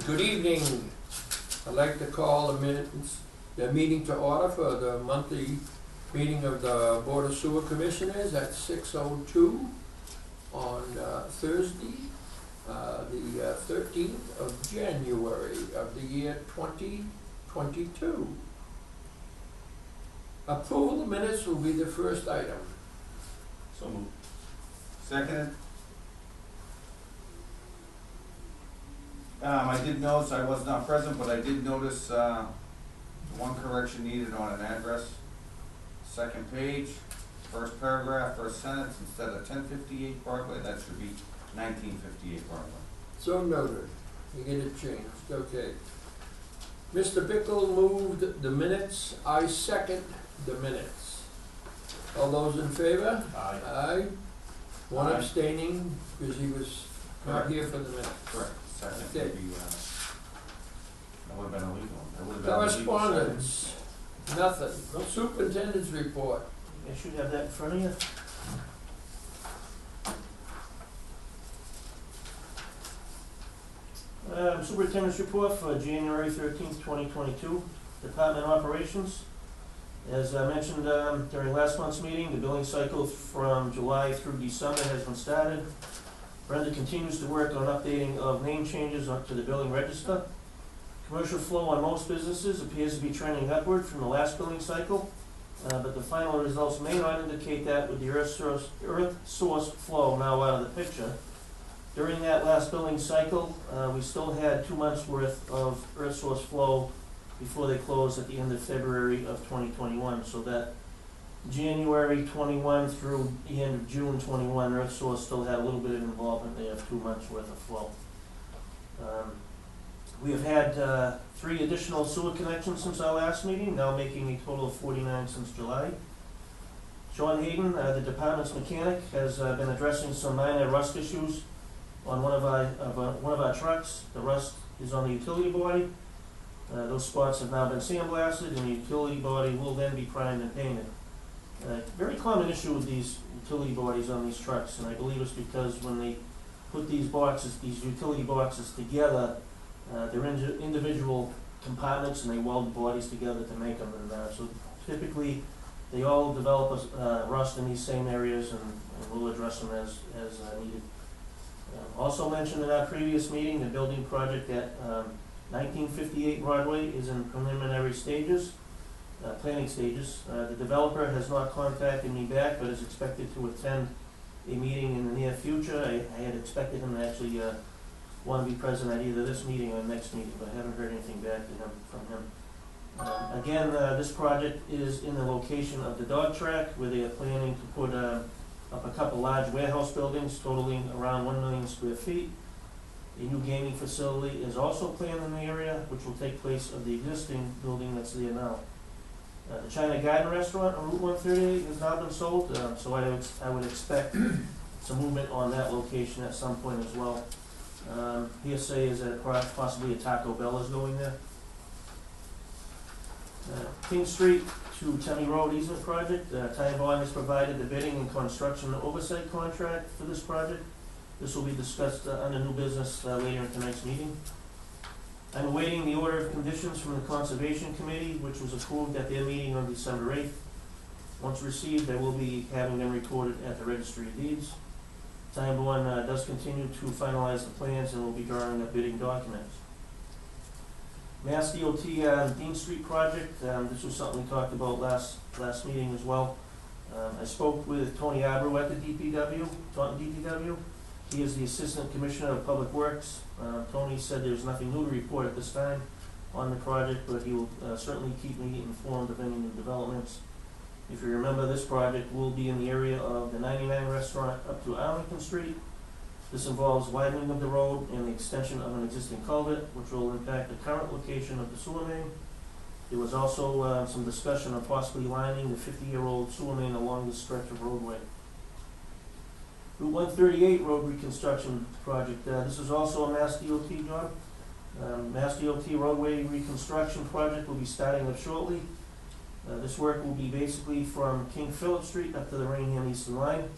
Good evening. I'd like to call the meeting to order for the monthly meeting of the Board of Sewer Commissioners at 6:02 on Thursday, the 13th of January of the year 2022. Approval of minutes will be the first item. So moved. Seconded. I did notice, I was not present, but I did notice one correction needed on an address. Second page, first paragraph, first sentence, instead of 1058 Broadway, that should be 1958 Broadway. So noted. You get it changed. Okay. Mr. Bickle moved the minutes. I second the minutes. All those in favor? Aye. Aye. One Aye. abstaining because he was not Correct. here for the minutes. Correct. Second Okay. would be, that would have been illegal. That would have been illegal. Correspondence. Nothing. No superintendent's report. I should have that in front of you. Superintendent's report for January 13th, 2022. Department operations. As I mentioned during last month's meeting, the billing cycle from July through December has been started. Brenda continues to work on updating of name changes onto the billing register. Commercial flow on most businesses appears to be trending upward from the last billing cycle, but the final results may not indicate that with the earth source flow now out of the picture. During that last billing cycle, we still had 2 months worth of earth source flow before they closed at the end of February of 2021, so that January 21 through the end of June 21, earth source still had a little bit of involvement. They have 2 months worth of flow. We have had 3 additional sewer connections since our last meeting, now making a total of 49 since July. Sean Hayden, the department's mechanic, has been addressing some minor rust issues on one of our trucks. The rust is on the utility body. Those spots have now been sandblasted, and the utility body will then be primed and painted. Very common issue with these utility bodies on these trucks, and I believe it's because when they put these utility boxes together, they're individual compartments, and they weld the bodies together to make them. And so typically, they all develop rust in these same areas, and we'll address them as needed. Also mentioned in our previous meeting, the building project at 1958 Broadway is in preliminary stages. Planning stages. The developer has not contacted me back, but is expected to attend a meeting in the near future. I had expected him to actually want to be present at either this meeting or the next meeting, but I haven't heard anything back from him. Again, this project is in the location of the dog track, where they are planning to put up a couple large warehouse buildings totaling around 1 million square feet. A new gaming facility is also planned in the area, which will take place of the existing building that's there now. The China Garden Restaurant on Route 138 has now been sold, so I would expect some movement on that location at some point as well. Hearsay is that possibly a Taco Bell is going there. King Street to Temmie Road easement project. Time Bond has provided the bidding and construction oversight contract for this project. This will be discussed under new business later in tonight's meeting. I'm awaiting the order of conditions from the Conservation Committee, which was approved at their meeting on December 8th. Once received, I will be having them recorded at the Registry of Deeds. Time Bond does continue to finalize the plans and will be drawing up bidding documents. Massdot Dean Street project, this was something we talked about last meeting as well. I spoke with Tony Abro at the Taunton DPW. He is the Assistant Commissioner of Public Works. Tony said there's nothing new to report at this time on the project, but he will certainly keep me informed of any new developments. If you remember, this project will be in the area of the 99 restaurant up to Arlington Street. This involves widening of the road and the extension of an existing culvert, which will impact the current location of the sewer main. There was also some discussion of possibly lining the 50-year-old sewer main along this stretch of roadway. Route 138 road reconstruction project. This is also a Massdot job. Massdot roadway reconstruction project will be starting up shortly. This work will be basically from King Philip Street up to the Raynham Eastern Line.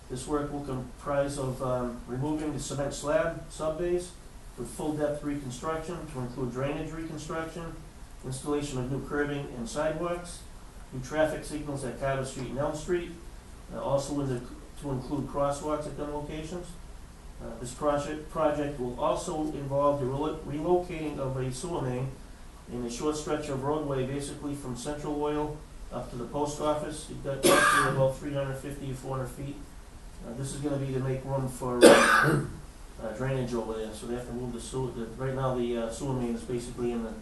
This work will comprise of removing the cement slab sub-base, with full-depth reconstruction to include drainage reconstruction, installation of new curbing and sidewalks, new traffic signals at Carter Street and Elm Street, also to include crosswalks at them locations. This project will also involve the relocating of a sewer main in a short stretch of roadway, basically from Central Oil up to the post office. You've got roughly about 350 to 400 feet. This is going to be to make room for drainage over there, so they have to move the sewer. Right now, the sewer main is basically in the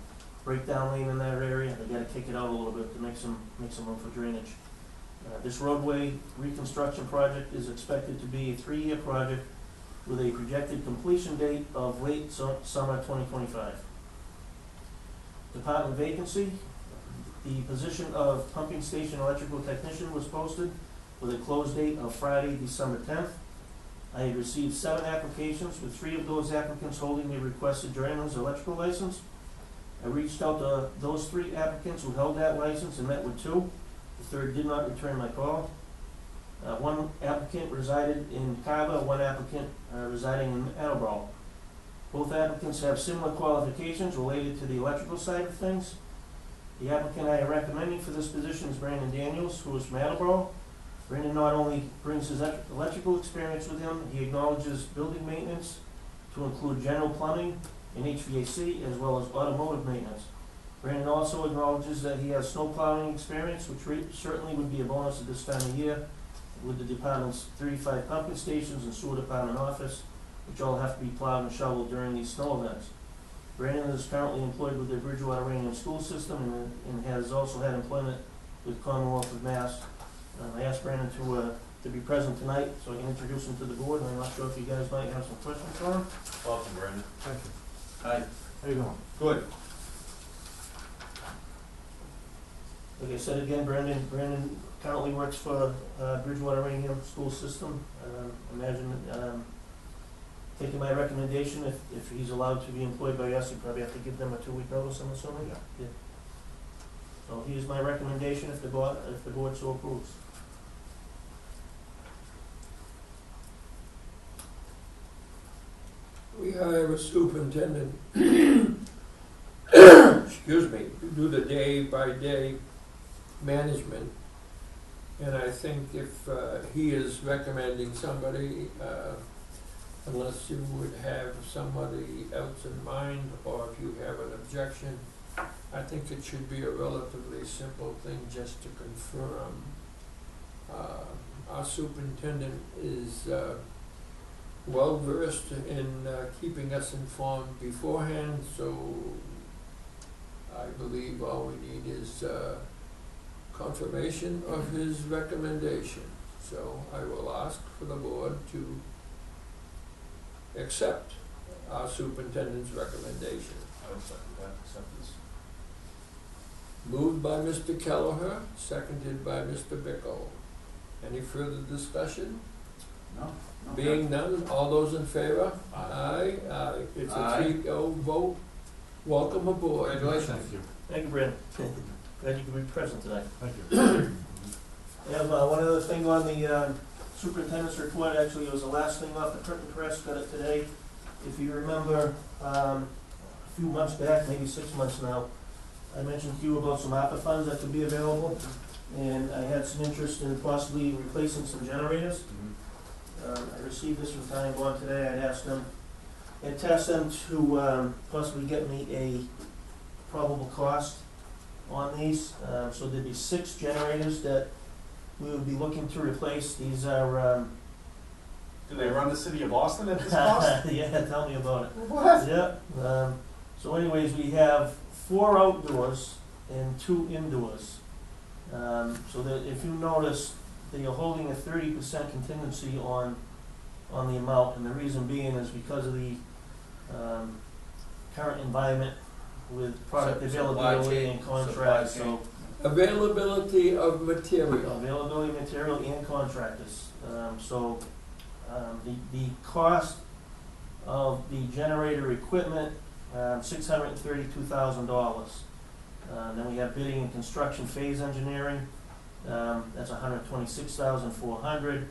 breakdown lane in that area. They got to kick it out a little bit to make some room for drainage. This roadway reconstruction project is expected to be a 3-year project with a projected completion date of late summer 2025. Department vacancy. The position of pumping station electrical technician was posted with a close date of Friday, December 10th. I have received 7 applications, with 3 of those applicants holding the requested journeyman's electrical license. I reached out to those 3 applicants who held that license and met with 2. The 3rd did not return my call. 1 applicant resided in Carver, 1 applicant residing in Attleboro. Both applicants have similar qualifications related to the electrical side of things. The applicant I am recommending for this position is Brandon Daniels, who is from Attleboro. Brandon not only brings his electrical experience with him, he acknowledges building maintenance to include general plumbing and HVAC, as well as automotive maintenance. Brandon also acknowledges that he has snow plowing experience, which certainly would be a bonus at this time of year, with the department's 35 pumping stations and sewer department office, which all have to be plowed and shoveled during these snow events. Brandon is currently employed with the Bridgewater Raynham school system and has also had employment with Commonwealth of Mass. I asked Brandon to be present tonight so I can introduce him to the board, and I'm not sure if you guys might have some questions for him. Welcome, Brandon. Thank you. Hi. How you doing? Good. Like I said again, Brandon currently works for Bridgewater Raynham school system. Imagine taking my recommendation, if he's allowed to be employed by us, you probably have to give them a 2-week notice, I'm assuming? Yeah. So here's my recommendation if the board so approves. We hire a superintendent, excuse me, to do the day-by-day management. And I think if he is recommending somebody, unless you would have somebody else in mind, or if you have an objection, I think it should be a relatively simple thing just to confirm. Our superintendent is well-versed in keeping us informed beforehand, so I believe all we need is confirmation of his recommendation. So I will ask for the board to accept our superintendent's recommendation. I would second that acceptance. Moved by Mr. Kelleher, seconded by Mr. Bickle. Any further discussion? No? Being none, all those in favor? Aye. Aye. It's a Aye. 3-0 vote. Welcome aboard. Congratulations. Thank you. Thank you, Brandon. Glad you could be present tonight. Thank you. I have one other thing on the superintendent's report. Actually, it was the last thing off the printing press. Got it today. If you remember, a few months back, maybe 6 months now, I mentioned to you about some ARPA funds that could be available, and I had some interest in possibly replacing some generators. I received this from County Bond today. I'd tasked them to possibly get me a probable cost on these. So there'd be 6 generators that we would be looking to replace. These are Do they run the city of Boston at this cost? yeah, tell me about it. What? Yeah. So anyways, we have 4 outdoors and 2 indoors. So that if you notice, they are holding a 30% contingency on the amount, and the reason being is because of the current environment with product availability and contracts. So Availability of material. availability of material and contractors. The cost of the generator equipment, $632,000. Then we have bidding and construction phase engineering. That's $126,400.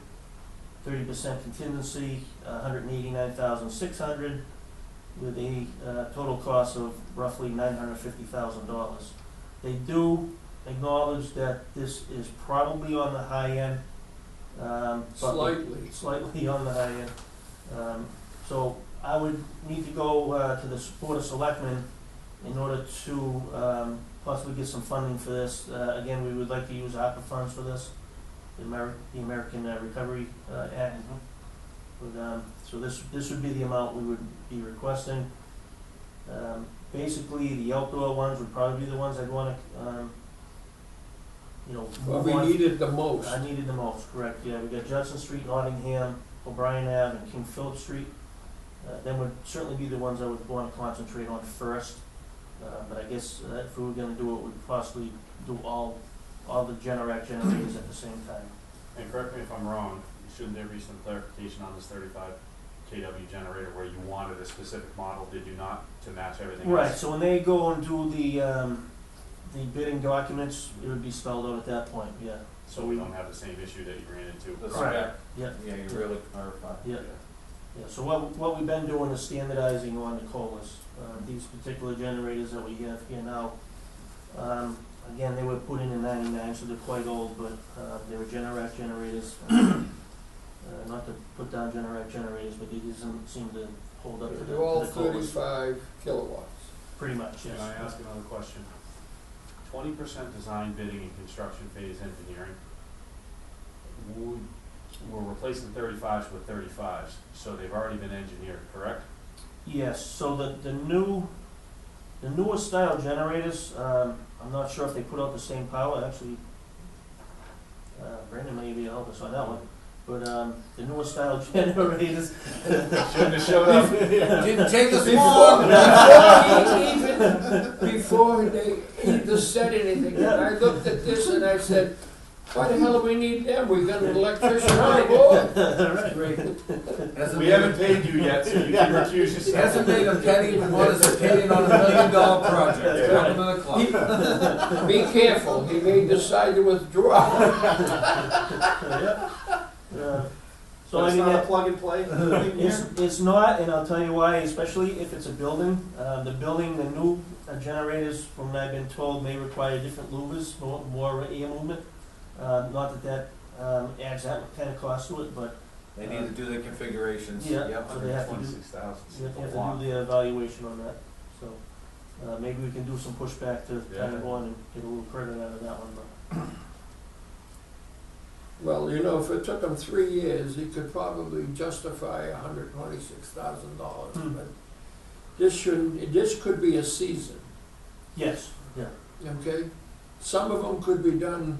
30% contingency, $189,600. with a total cost of roughly $950,000. They do acknowledge that this is probably on the high end. Slightly on the high end. So I would need to go to the Board of Selectmen in order to possibly get some funding for this. Again, we would like to use ARPA funds for this, the American Recovery Act. But, so this would be the amount we would be requesting. Basically, the outdoor ones would probably be the ones I'd want to, Well, move we on. needed the most. I needed the most, correct, yeah. We got Judson Street, Nottingham, O'Brien Ave, and King Philip Street. Them would certainly be the ones I would want to concentrate on first. But I guess if we were gonna do it, we'd possibly do all the Generac generators at the same time. And correct me if I'm wrong, shouldn't there be some clarification on this 35 kW generator where you wanted a specific model, did you not, to match everything else? Right, so when they go and do the bidding documents, it would be spelled out at that point, yeah. So we don't have the same issue that you ran into. The Correct. spec, Yeah, yeah, you really clarify. yeah, yeah. So what we've been doing is standardizing on the COLAs. These particular generators that we have here now, again, they were put in 99, so they're quite old, but they were Generac generators. Not to put down Generac generators, but they doesn't seem to hold up to the They're all COLAs. 35 kilowatts. Pretty much, yes. Can I ask another question? 20% design, bidding, and construction phase engineering. We're replacing 35s with 35s, so they've already been engineered, correct? Yes, so the newer style generators, I'm not sure if they put out the same power, actually, Brandon may be able to help us on that one, but the newer style generators. Shouldn't have showed up. Didn't take us long. Before they either said anything, and I looked at this and I said, why the hell do we need them? We got an electrician on board. We haven't paid you yet, so you can recuse yourself. Hasn't made a penny, but what is a penny on $1 million project? Welcome to the club. Be careful, he may decide to withdraw. So But I it's mean, not a that- plug and play thing here? it's not, and I'll tell you why, especially if it's a building. The building, the new generators, from what I've been told, may require different louvers, more air movement. Not that adds that kind of cost to it, but They need to do their configurations. Yeah. Yep. So they have to do- 26,000. you have to do the evaluation on that. So maybe we can do some pushback to kind of go on and get a little credit out of that one. But Well, if it took him 3 years, he could probably justify $126,000, but this could be a season, yes, yeah. okay? Some of them could be done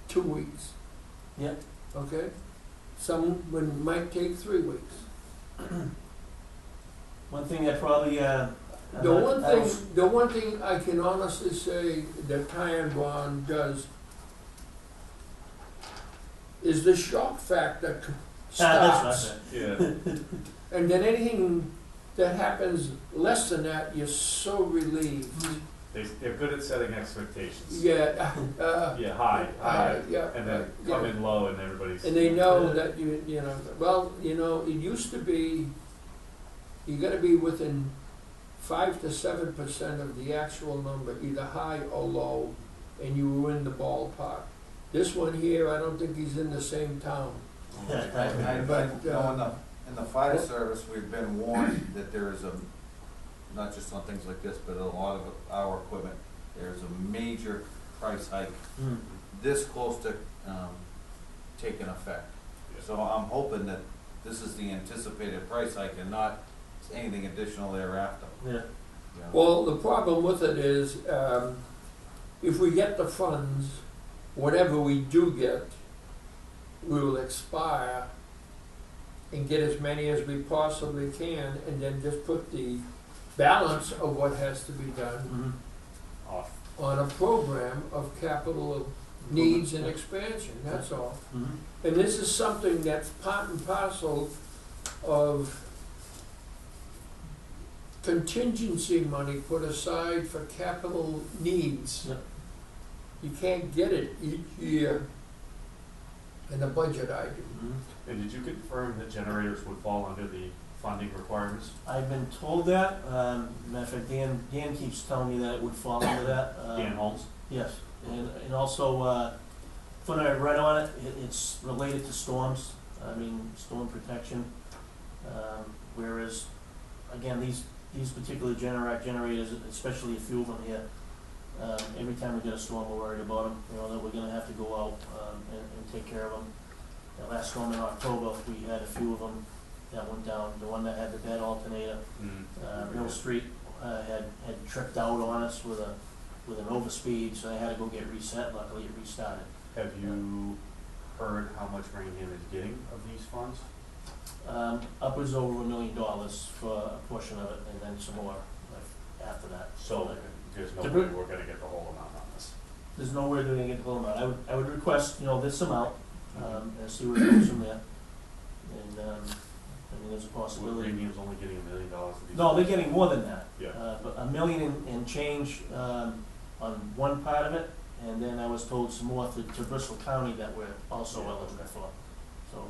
2 weeks. Yeah. Okay? Some might take 3 weeks. One thing that probably The one thing I can honestly say that Ty and Bond does is the shock factor stops. Yeah. And then anything that happens less than that, you're so relieved. They're good at setting expectations. Yeah, Yeah, high, yeah. and then come in low and everybody's. And they know that it used to be, you gotta be within 5 to 7% of the actual number, either high or low, and you were in the ballpark. This one here, I don't think he's in the same town. In the fire service, we've been warned that there is not just on things like this, but a lot of our equipment, there's a major price hike this close to taking effect. So I'm hoping that this is the anticipated price hike and not anything additional thereafter. Yeah. You know? Well, the problem with it is, if we get the funds, whatever we do get, we will expire and get as many as we possibly can, and then just put the balance of what has to be done Off. on a program of capital needs and expansion, that's all. And this is something that's part and parcel of contingency money put aside for capital needs. Yep. You can't get it each year in a budget item. And did you confirm that generators would fall under the funding requirements? I've been told that, matter of fact, Dan keeps telling me that it would fall into that. Dan Holmes? Yes, and also, when I read on it, it's related to storms, storm protection. Whereas, again, these particular generators, especially a few of them here, every time we get a storm, we're worried about them, that we're gonna have to go out, and take care of them. The last storm in October, we had a few of them that went down. The one that had the bed alternator, Mill Street, had tripped out on us with an overspeed, so they had to go get reset. Luckily, it restarted. Have you heard how much Raynham is getting of these funds? Upwards over $1 million for a portion of it, and then some more after that. So there's no To way br- we're gonna get the whole amount on this. There's no way they're gonna get the whole amount. I would request, this amount, and see where it goes from there. And, there's a possibility. Raynham's only getting $1 million of these. No, they're getting more than that. Yeah. But $1 million and change, on one part of it, and then I was told some more to Bristol County that we're also eligible for. So,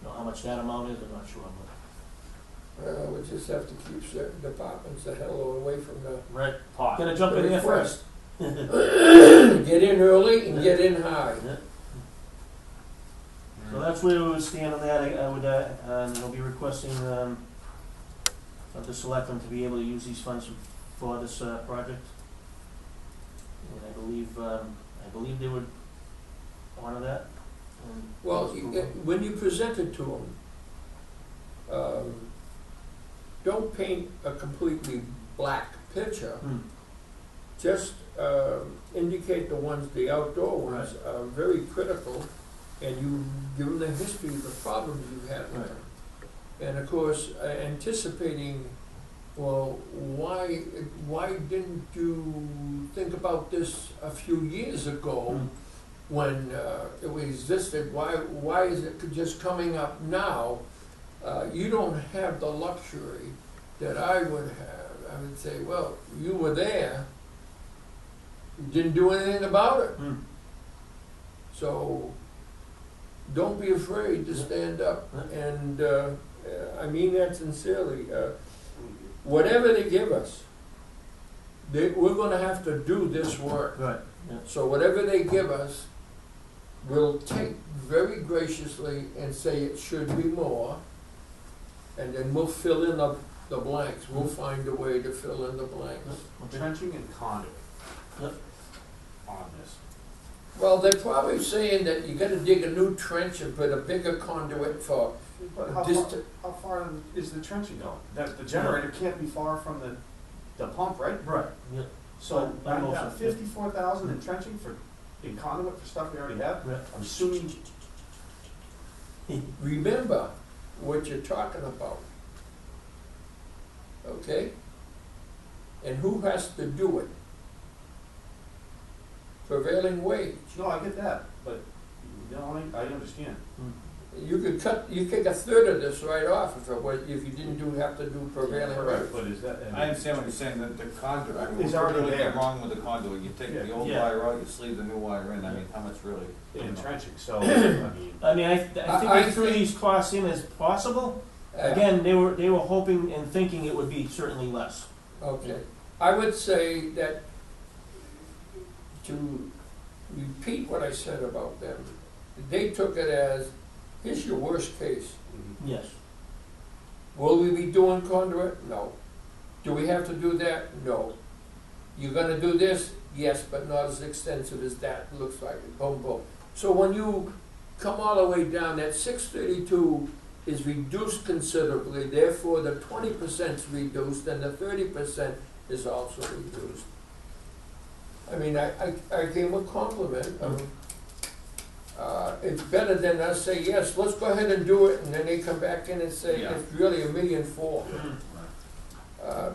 how much that amount is, I'm not sure, but. We just have to keep certain departments the hell away from the, Right. Pot. Gotta jump in there first. get in early and get in high. Yeah. So that's where we would stand on that. I would, be requesting, of the selectmen to be able to use these funds for this, project. And I believe they would honor that. And Well, when you present it to them, don't paint a completely black picture. Just indicate the outdoor ones are very critical, and you give them the history of the problems you've had with them. And of course, anticipating, well, why didn't you think about this a few years ago when it existed? Why is it just coming up now? You don't have the luxury that I would have. I would say, well, you were there, you didn't do anything about it. So don't be afraid to stand up, and I mean that sincerely. Whatever they give us, we're gonna have to do this work. Right. Yeah. So whatever they give us, we'll take very graciously and say it should be more, and then we'll fill in the blanks. We'll find a way to fill in the blanks. Trenching and conduit. Yep. On this. Well, they're probably saying that you gotta dig a new trench and put a bigger conduit for But how far is the trenching going? The generator can't be far from the pump, right? Right. Yeah. So I know now so. 54,000 in trenching in conduit for stuff we already have. Yeah. I'm assuming. Remember what you're talking about. Okay? And who has to do it? Prevailing wage. No, I get that, but I understand. You could take a third of this right off if you didn't have to do prevailing wage. Right, but is that? I understand what you're saying, that the conduit, I mean, It's what's already really there. wrong with the conduit? You take the old Yeah. wire out, you sleeve the new wire in, I mean, how much really? In trenching, so, I think I they threw think- these costs in as possible. Again, they were hoping and thinking it would be certainly less. Okay. I would say that, to repeat what I said about them, they took it as, here's your worst case. Yes. Will we be doing conduit? No. Do we have to do that? No. You're gonna do this? Yes, but not as extensive as that looks like. Boom, boom. So when you come all the way down, that 632 is reduced considerably, therefore the 20% is reduced and the 30% is also reduced. I mean, I gave him a compliment. It's better than us say, yes, let's go ahead and do it, and then they come back in and say, Yeah. it's really $1.4 million.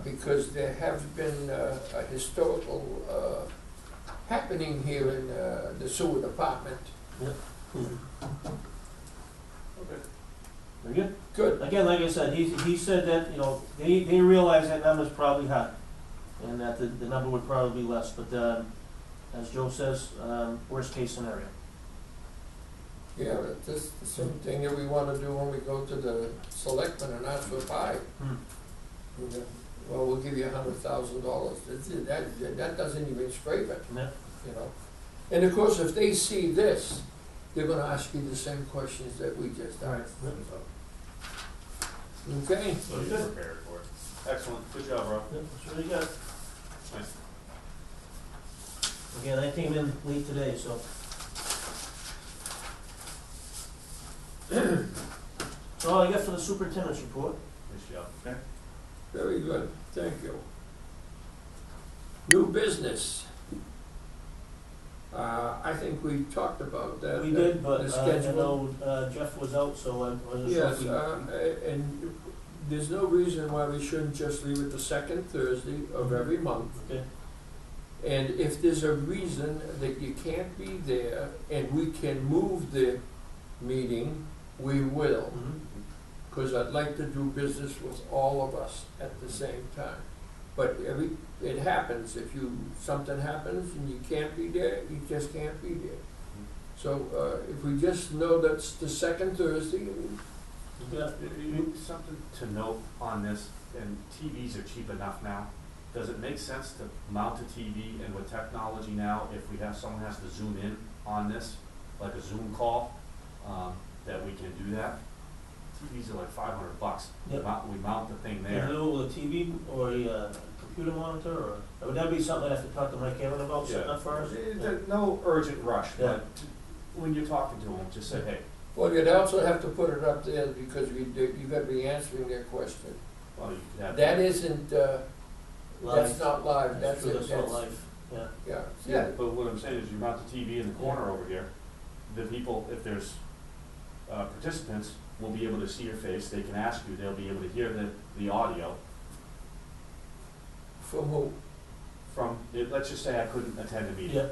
Because there have been a historical happening here in the sewer department. okay. Very good. Good. Again, like I said, he said that, they realize that number's probably high, and that the number would probably be less, but, as Joe says, worst case scenario. Yeah, but this is the same thing that we wanna do when we go to the selectmen and ask for pie. Hmm. And then, well, we'll give you $100,000. That doesn't even scrape it, Yeah. you know? And of course, if they see this, they're gonna ask you the same questions that we just All right. asked. Yep. Okay? So you're Good. prepared for it. Excellent, good job, Rob. Yep, that's really good. Nice. Again, I came in late today, so. That's all I got for the superintendent's report. Nice job. Very good, thank you. New business. I think we talked about that. We did, but the I schedule. know Jeff was out, so I wasn't sure if Yes, we. and there's no reason why we shouldn't just leave it the second Thursday of every month. Okay, And if there's a reason that you can't be there and we can move the meeting, we will. mhm, Because I'd like to do business with all of us at the same time. But it happens, something happens and you can't be there, you just can't be there. So, if we just know that's the second Thursday, yeah, Something to note on this, and TVs are cheap enough now. Does it make sense to mount a TV, and with technology now, if someone has to zoom in on this, like a Zoom call, that we can do that? TVs are like $500. Yep. We mount the thing can there. you do it with a TV or a computer monitor, or would that be something I have to talk to Mike Cameron about, setting up for us? No urgent rush, Yeah. but when you're talking to them, just say, hey, well, you'd also have to put it up there because you gotta be answering their question. well, you could have. That isn't, that's Live. not live, That's that's true, it, that's not live, yeah. yeah. Yeah, but what I'm saying is you mount the TV in the corner over here, the people, if there's participants, will be able to see your face, they can ask you, they'll be able to hear the audio From who? from, let's just say I couldn't attend a meeting Yeah.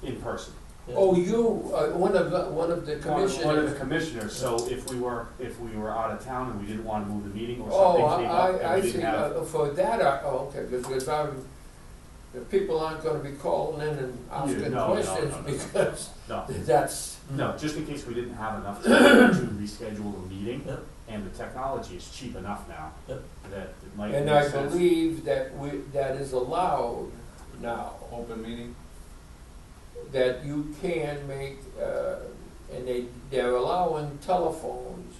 in person. Yeah. Oh, you, one of the One of the commissioners. commissioners, so if we were out of town and we didn't wanna move the meeting or Oh, something came up I and we see, didn't have. for that, okay, because the people aren't gonna be calling in and asking no, questions no. because No, that's, no, just in case we didn't have enough time to reschedule the meeting, Yep. and the technology is cheap enough now, Yep. that it might and make I sense. believe that that is allowed now, Open meeting? that you can make, and they're allowing telephones,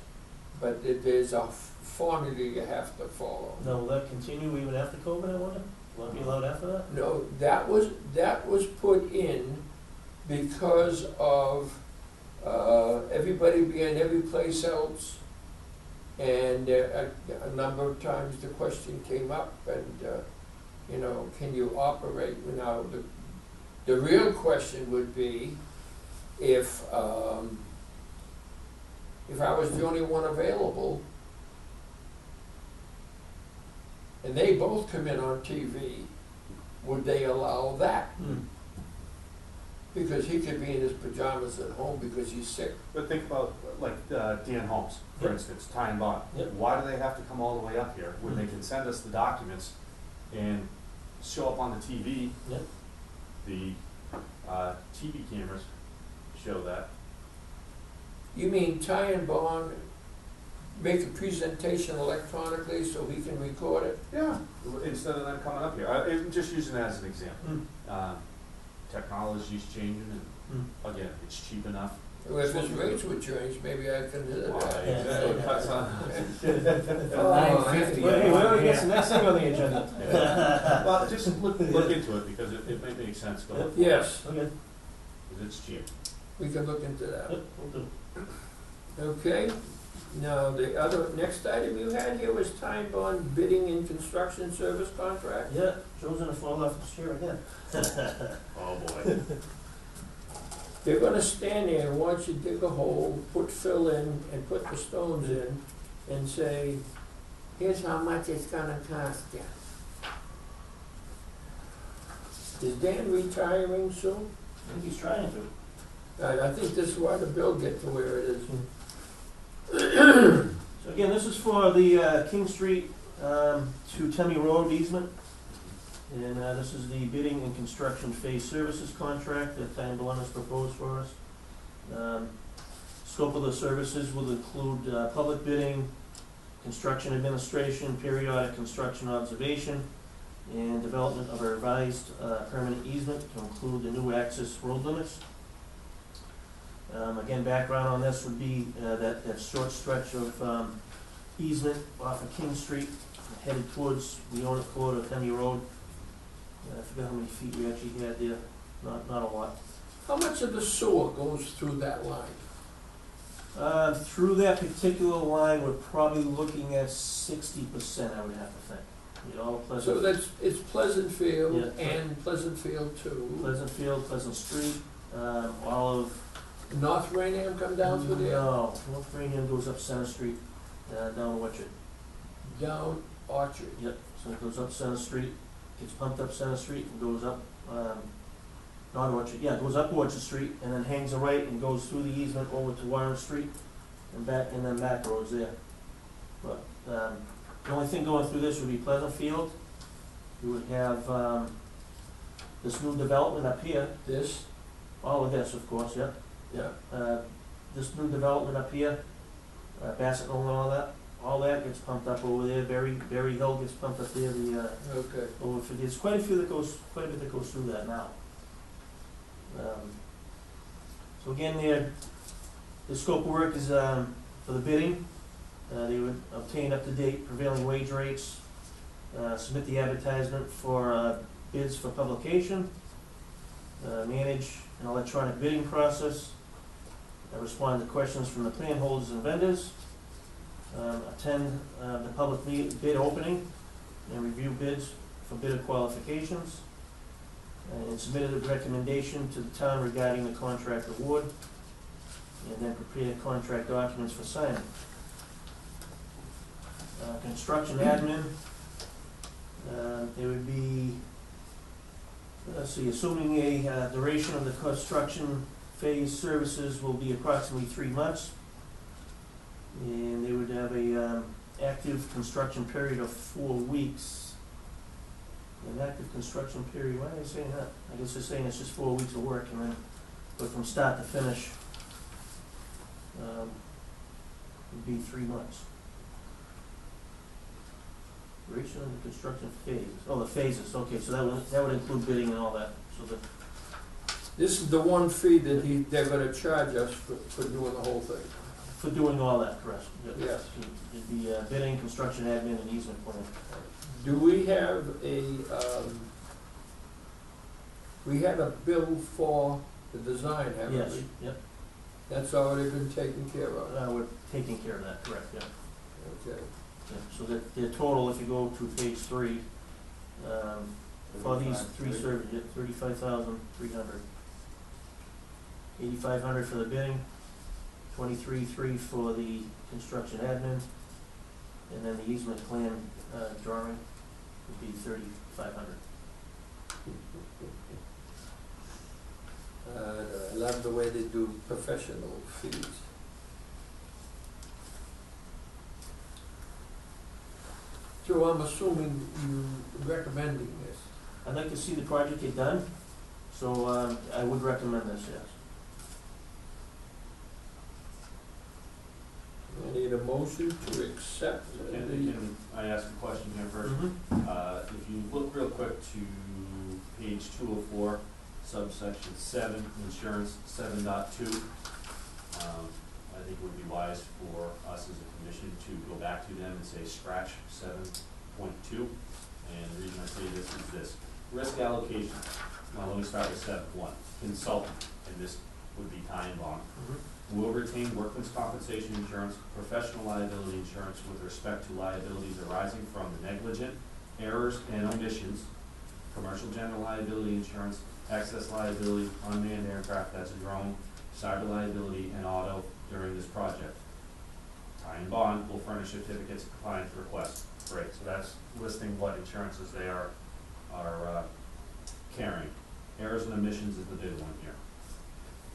but there's a formula you have to follow. Now, will that continue even after COVID, I wonder? Will it be allowed after that? No, that was put in because of, everybody being every place else. And, a number of times the question came up and, can you operate? Now, the real question would be if I was the only one available and they both come in on TV, would they allow that? Hmm. Because he could be in his pajamas at home because he's sick. But think about, like, Dan Holmes, for Yep. instance, Ty and Bond. Yep. Why do they have to come all the way up here when they can send us the documents and show up on the TV? Yep. The TV cameras show that. You mean Ty and Bond make a presentation electronically so he can record it? Yeah. Instead of them coming up here. I'm just using that as an example. Hmm. Technology's changing, and Hmm. again, it's cheap enough. Well, if his rates would change, maybe I can do Why? that. Exactly. Cuts on. Oh, $9.50. Well, hey, we already got the next thing on the agenda. Yeah. Well, just look into it, because it may make sense going forward. Yes, Okay, Because it's cheap. we can look into that. yep, we'll do. Okay, now the next item you had here was Time Bond bidding and construction service contract. Yeah, Joe's gonna fall off his chair again. Oh, boy. They're gonna stand there and watch you dig a hole, put fill in, and put the stones in, and say, here's how much it's gonna cost you. Is Dan retiring soon? I think he's trying to. I think this is why the bill get to where it is. So again, this is for the King Street to Temme Road easement. And this is the bidding and construction phase services contract that Time Bond has proposed for us. Scope of the services will include public bidding, construction administration, periodic construction observation, and development of a revised permanent easement to include the new access road limits. Again, background on this would be that short stretch of easement off of King Street headed towards the Onet Court of Henry Road. I forgot how many feet we actually had there, not a lot. How much of the sewer goes through that line? Through that particular line, we're probably looking at 60%, I would have to think. You know, So it's Pleasant Field Yeah. and Pleasant Field too. Pleasant Field, Pleasant Street, all of. North Raynham come down through there? No, North Raynham goes up Center Street, down Orchard. Down Orchard. Yep, so it goes up Center Street, gets pumped up Center Street and goes up, not Orchard, yeah, it goes up Orchard Street and then hangs a right and goes through the easement over to Warren Street and back, and then back roads there. But, the only thing going through this would be Pleasant Field. You would have, this new development up here, This, all of this, of course, yeah. yeah. This new development up here, Bassett Knoll and all that gets pumped up over there. Berry Hill gets pumped up there. Okay. Over for there's quite a bit that goes through that now. So again, the scope of work is for the bidding. They would obtain up-to-date prevailing wage rates, submit the advertisement for bids for publication, manage an electronic bidding process, respond to questions from the plan holders and vendors, attend the public bid opening, and review bids for bidder qualifications, and submit a recommendation to the town regarding the contract award, and then prepare contract documents for signing. Construction admin, there would be, assuming a duration of the construction phase services will be approximately 3 months. And they would have a active construction period of 4 weeks. An active construction period, why are they saying that? I guess they're saying it's just 4 weeks of work and then, but from start to finish, would be 3 months. Duration of the construction phase, oh, the phases, okay, so that would include bidding and all that, so the. This is the one fee that they're gonna charge us for doing the whole thing. For doing all that, correct? Yes. It'd be bidding, construction admin, and easement plan. Do we have a bill for the design, haven't we? Yes, yep, That's already been taken care of? we're taking care of that, correct, yeah. Okay. Yeah, so the total, if you go to page 3, for these 3 services, 35,300. 8,500 for the bidding, 23,300 for the construction admin, and then the easement plan drawing would be 3,500. I love the way they do professional fees. So I'm assuming you recommending this? I'd like to see the project get done, so I would recommend this, yes. I need a motion to accept Can I ask a question here first? If you look real quick to page 204, subsection 7, insurance 7.2, I think it would be wise for us as a commission to go back to them and say scratch 7.2. And the reason I say this is this. Risk allocation. Now let me start with 7.1. Consultant, and this would be Ty and Bond. Will retain workman's compensation insurance, professional liability insurance with respect to liabilities arising from negligent errors and omissions, commercial general liability insurance, excess liability, unmanned aircraft, that's a drone, cyber liability, and auto during this project. Ty and Bond will furnish certificates of compliance requests. Great, so that's listing what insurances they are carrying. Errors and omissions is the big one here.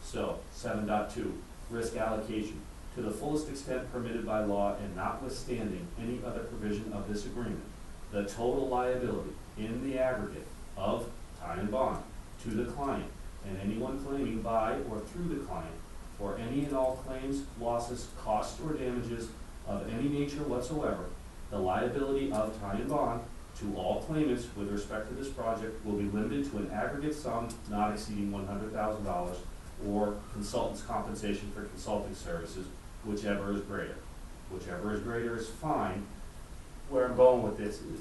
So, 7.2, risk allocation. To the fullest extent permitted by law and notwithstanding any other provision of this agreement, the total liability in the aggregate of Ty and Bond to the client and anyone claiming by or through the client for any and all claims, losses, costs, or damages of any nature whatsoever, the liability of tie and bond to all claimants with respect to this project will be limited to an aggregate sum not exceeding $100,000 or consultant's compensation for consulting services, whichever is greater. Whichever is greater is fine. Where I'm going with this is,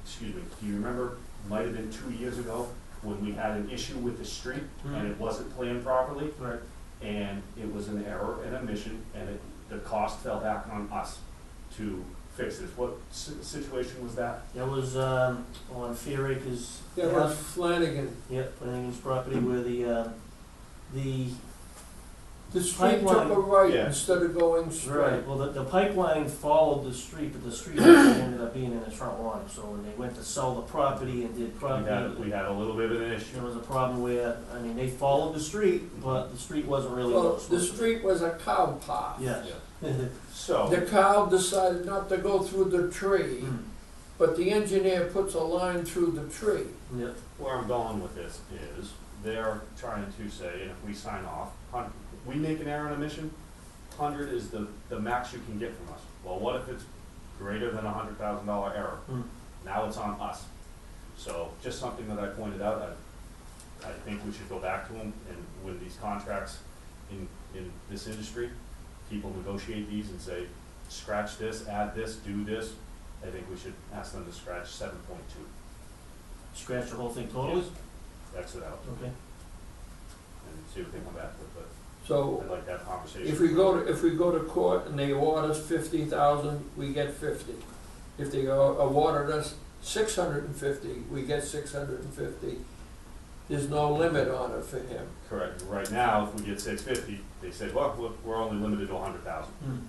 excuse me, do you remember, might have been 2 years ago, when we had an issue with the street and it wasn't planned properly? Right. And it was an error and omission, and the cost fell back on us to fix this. What situation was that? That was, on Fair Acres. That was Flanagan. Yep, Flanagan's property where the The street took Pipeline. a right Yeah. instead of going straight. Right, well, the pipeline followed the street, but the street actually ended up being in the front lawn, so when they went to sell the property and did property, We had a little bit of an issue. there was a problem where, I mean, they followed the street, but the street wasn't really. Well, what it the was supposed to street was a cow path. be. Yes. So, The cow decided not to go through the tree, Mm. but the engineer puts a line through the tree. Yep. where I'm going with this is, they're trying to say, and if we sign off, we make an error and omission, 100 is the max you can get from us. Well, what if it's greater than $100,000 error? Mm. Now it's on us. So just something that I pointed out, I think we should go back to them, and when these contracts in this industry, people negotiate these and say, scratch this, add this, do this, I think we should ask them to scratch 7.2. Scratch the whole thing totally? X it out Okay. and see what they come back with, but So I'd like to have a conversation. if we go to court and they award us 50,000, we get 50. If they awarded us 650, we get 650. There's no limit on it for him. Correct. Right now, if we get 650, they say, well, we're only limited to 100,000. Mm.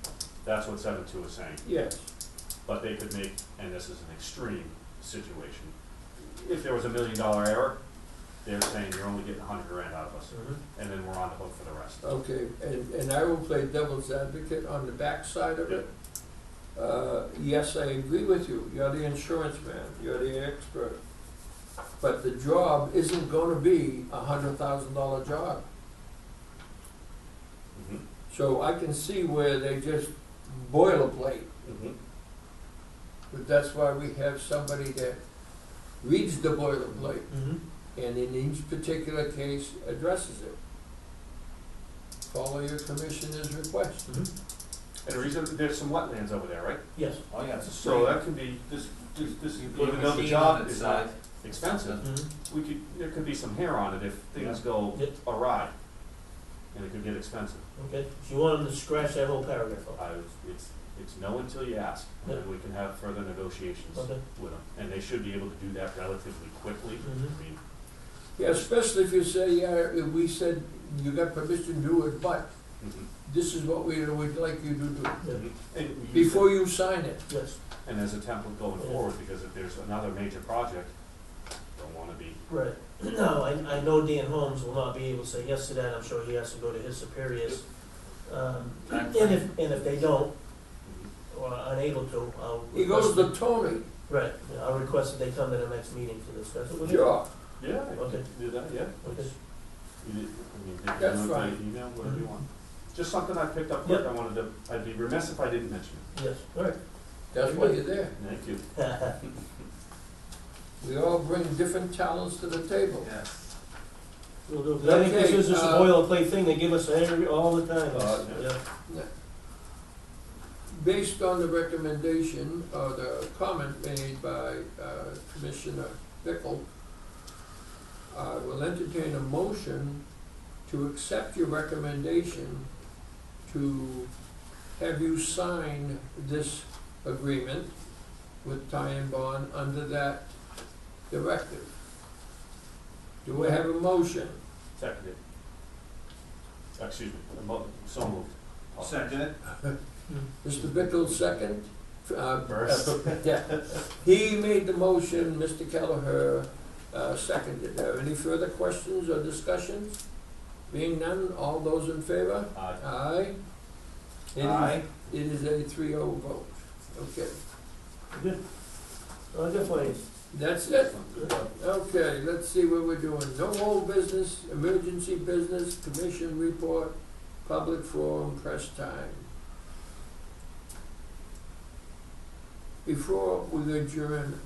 That's what 7.2 is saying. Yes. But they could make, and this is an extreme situation, if there was $1 million error, they're saying you're only getting 100 grand out of us, Mhm. and then we're on the hook for the rest. Okay, and I will play devil's advocate on the backside of it. Yes, I agree with you. You're the insurance man. You're the expert. But the job isn't gonna be a $100,000 job. Mhm. So I can see where they just boilerplate. Mhm. But that's why we have somebody that reads the boilerplate Mhm. and in each particular case addresses it. Follow your commissioner's request. Mhm. And the reason, there's some wetlands over there, right? Yes. Oh, yeah, it's a So stream. that could be, This, you put a even though the machine job on its is not side. expensive, Mhm. there could be some hair on it if things go Yep. awry, and it could get expensive. Okay, so you want them to scratch that whole paragraph off? It's no until you ask, and Yep. then we can have further negotiations Okay. with them. And they should be able to do that relatively quickly. Mhm. I mean, Yeah, especially if you say, yeah, if we said you got permission to do it, but mhm. this is what we would like you to do, Yeah. And we use before you sign it. Yes, it, and as a template going Yeah. forward, because if there's another major project, don't wanna be, right. No, I know Dan Holmes will not be able to say yes to that, I'm sure he has to go to his superiors. And if they don't, or are unable to, I'll He goes request, to Tony, right, I'll request that they come to the next meeting to discuss it with you. sure, yeah, I Okay. can do that, yeah. Okay. You did, I mean, That's you want fine. to email, whatever you Mhm. want. Just something I picked up quick, Yep. I wanted to, I'd be remiss if I didn't mention it. Yes, all right. that's why you're there. Thank you. We all bring different talents to the table. Yes. Will do. 'Cause I think this Okay, is just a boilerplate thing they give us all the time. Yeah. Yeah. Based on the recommendation or the comment made by Commissioner Bickle, I will entertain a motion to accept your recommendation to have you sign this agreement with tie and bond under that directive. Do I have a motion? Seconded. Excuse me, so moved. Second it. Mr. Bickle, second. First. Yeah. He made the motion, Mr. Kelleher seconded. Any further questions or discussions? Being none, all those in favor? Aye. Aye. It is- Aye. It is a 3-0 vote. Okay, Good. Good for you. that's it. Okay, let's see what we're doing. No old business, emergency business, commission report, public forum, press time. Before we adjourn,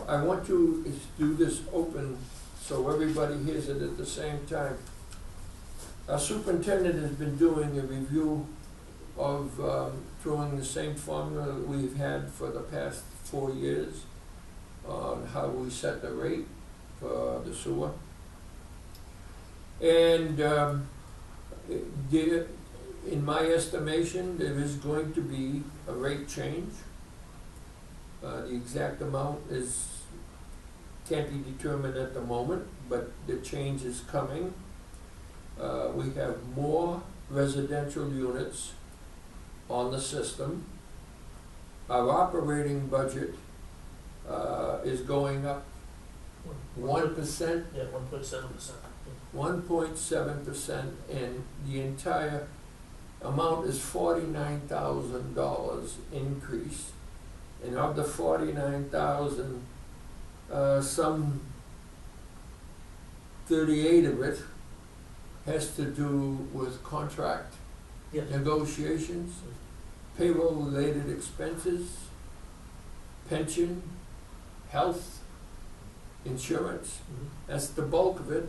I want to do this open so everybody hears it at the same time. Our superintendent has been doing a review of throwing the same formula that we've had for the past 4 years on how we set the rate for the sewer. And in my estimation, there is going to be a rate change. The exact amount can't be determined at the moment, but the change is coming. We have more residential units on the system. Our operating budget is going up 1%. Yeah, 1.7%. 1.7%, and the entire amount is $49,000 increase. And of the 49,000, some 38 of it has to do with contract Yes. negotiations, payroll-related expenses, pension, health, insurance. That's the bulk of it.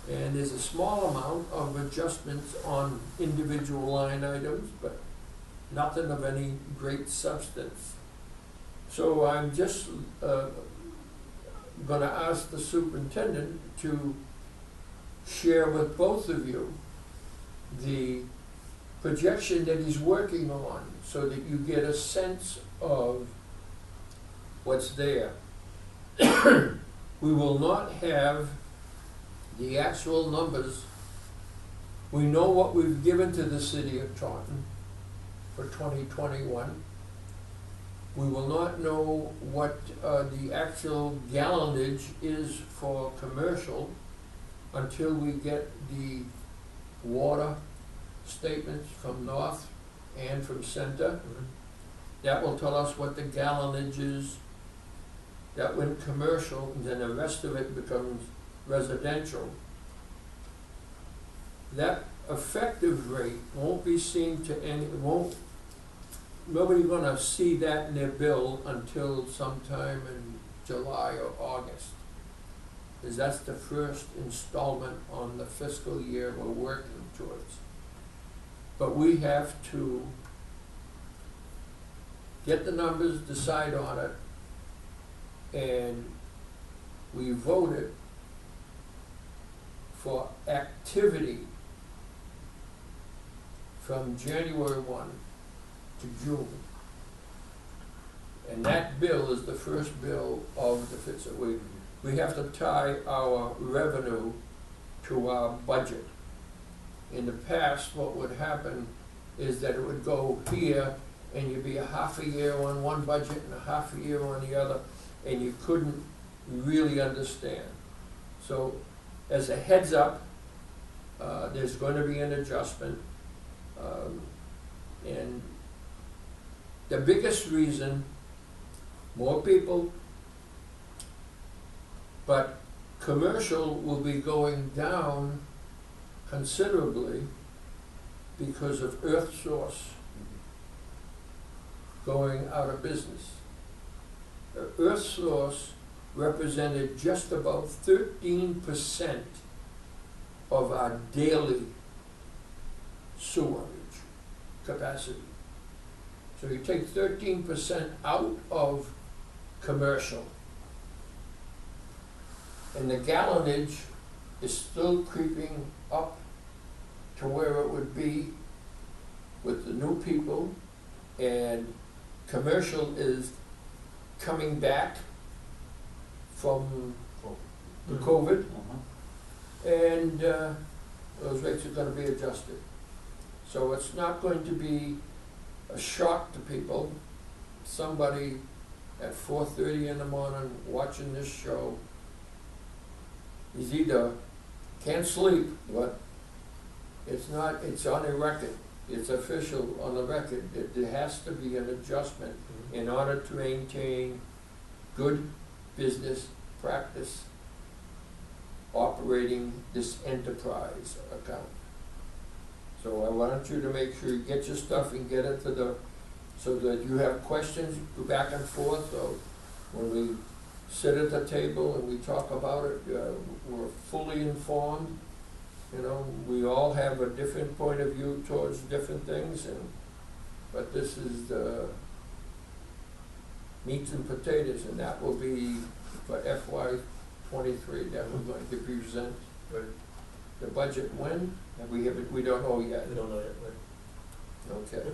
And there's a small amount of adjustments on individual line items, but nothing of any great substance. So I'm just gonna ask the superintendent to share with both of you the projection that he's working on so that you get a sense of what's there. We will not have the actual numbers. We know what we've given to the city of Taunton for 2021. We will not know what the actual gallonage is for commercial until we get the water statements from North and from Center. That will tell us what the gallonage is. That went commercial, and then the rest of it becomes residential. That effective rate won't be seen to any, nobody's gonna see that in their bill until sometime in July or August. Because that's the first installment on the fiscal year we're working towards. But we have to get the numbers, decide on it, and we vote it for activity from January 1 to June. And that bill is the first bill of the fiscal. We have to tie our revenue to our budget. In the past, what would happen is that it would go here, and you'd be a half a year on one budget and a half a year on the other, and you couldn't really understand. So, as a heads up, there's going to be an adjustment, and the biggest reason, more people, but commercial will be going down considerably because of EarthSource going out of business. EarthSource represented just about 13% of our daily sewerage capacity. So you take 13% out of commercial, and the gallonage is still creeping up to where it would be with the new people, and commercial is coming back from the COVID, and those rates are going to be adjusted. So it's not going to be a shock to people. Somebody at 4:30 in the morning watching this show is either can't sleep, but it's not, it's on a record, it's official on the record that there has to be an adjustment in order to maintain good business practice operating this enterprise account. So I want you to make sure you get your stuff and get it to the, so that you have questions, go back and forth, so when we sit at the table and we talk about it, we're fully informed. You know, we all have a different point of view towards different things, but this is the meats and potatoes, and that will be for FY '23, that we're going to present the budget when, and we don't know yet. We don't know yet, right? Okay.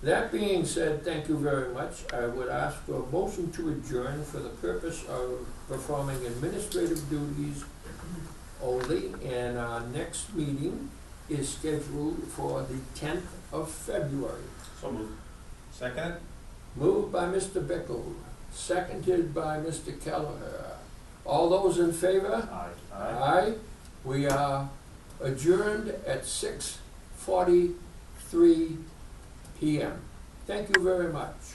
That being said, thank you very much. I would ask for a motion to adjourn for the purpose of performing administrative duties only, and our next meeting is scheduled for the 10th of February. So moved. Second? Moved by Mr. Bickle, seconded by Mr. Kelleher. All those in favor? Aye. Aye. We are adjourned at 6:43 p.m. Thank you very much.